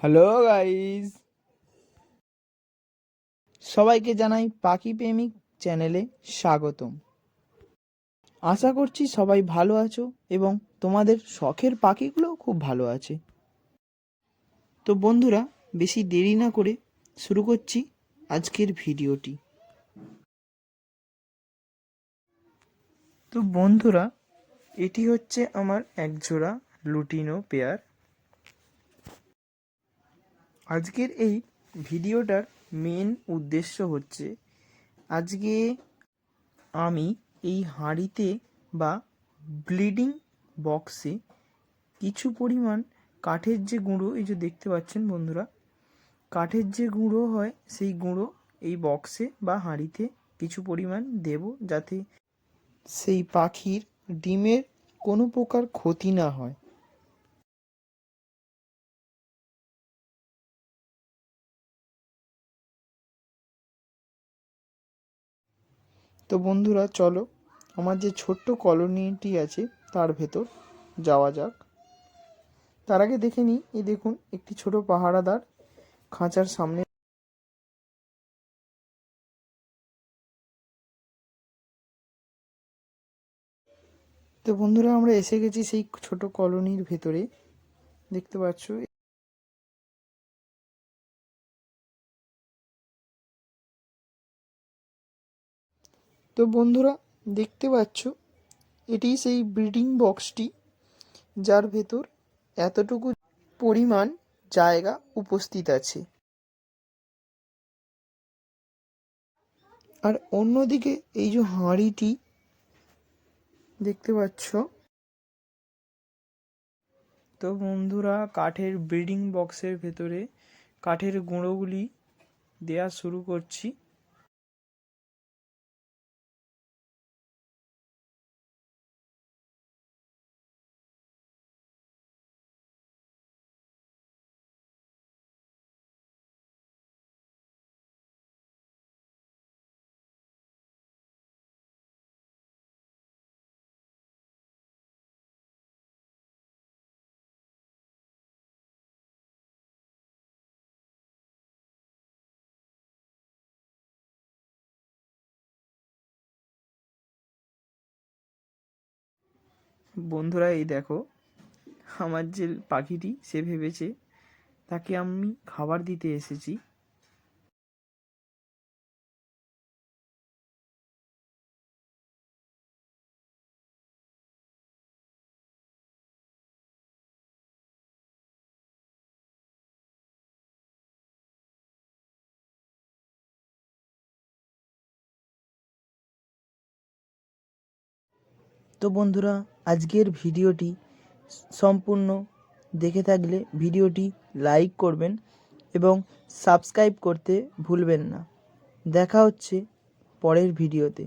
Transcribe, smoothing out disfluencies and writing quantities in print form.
Hello guys, সবাইকে জানাই পাখি প্রেমিক চ্যানেলে স্বাগতম। আশা করছি সবাই ভালো আছো এবং তোমাদের শখের পাখিগুলো খুব ভালো আছে। তো বন্ধুরা, বেশি দেরি না করে শুরু করছি আজকের ভিডিওটি। তো বন্ধুরা, এটি হচ্ছে আমার একজোড়া লুটিনো পেয়ার। আজকের এই ভিডিওটার মেন উদ্দেশ্য হচ্ছে, আজকে আমি এই হাঁড়িতে বা ব্লিডিং বক্সে কিছু পরিমাণ কাঠের যে গুঁড়ো, এই যে দেখতে পাচ্ছেন বন্ধুরা, কাঠের যে গুঁড়ো হয় সেই গুঁড়ো এই বক্সে বা হাঁড়িতে কিছু পরিমাণ দেব, যাতে সেই পাখির ডিমের কোনো প্রকার ক্ষতি না হয়। তো বন্ধুরা, চলো আমার যে ছোট্ট কলোনিটি আছে তার ভেতর যাওয়া যাক। তার আগে দেখে নিই, এই দেখুন একটি ছোট পাহারাদার খাঁচার সামনে। তো বন্ধুরা, আমরা এসে গেছি সেই ছোট কলোনির ভেতরে, দেখতে পাচ্ছ। তো বন্ধুরা, দেখতে পাচ্ছ এটি সেই ব্রিডিং বক্সটি, যার ভেতর এতটুকু পরিমাণ জায়গা উপস্থিত আছে। আর অন্যদিকে এই যে হাঁড়িটি দেখতে পাচ্ছ। তো বন্ধুরা, কাঠের ব্রিডিং বক্সের ভেতরে কাঠের গুঁড়োগুলি দেয়া শুরু করছি। বন্ধুরা, এই দেখো আমার যে পাখিটি, সে ভেবেছে তাকে আমি খাবার দিতে এসেছি। তো বন্ধুরা, আজকের ভিডিওটি সম্পূর্ণ দেখে থাকলে ভিডিওটি লাইক করবেন এবং সাবস্ক্রাইব করতে ভুলবেন না। দেখা হচ্ছে পরের ভিডিওতে।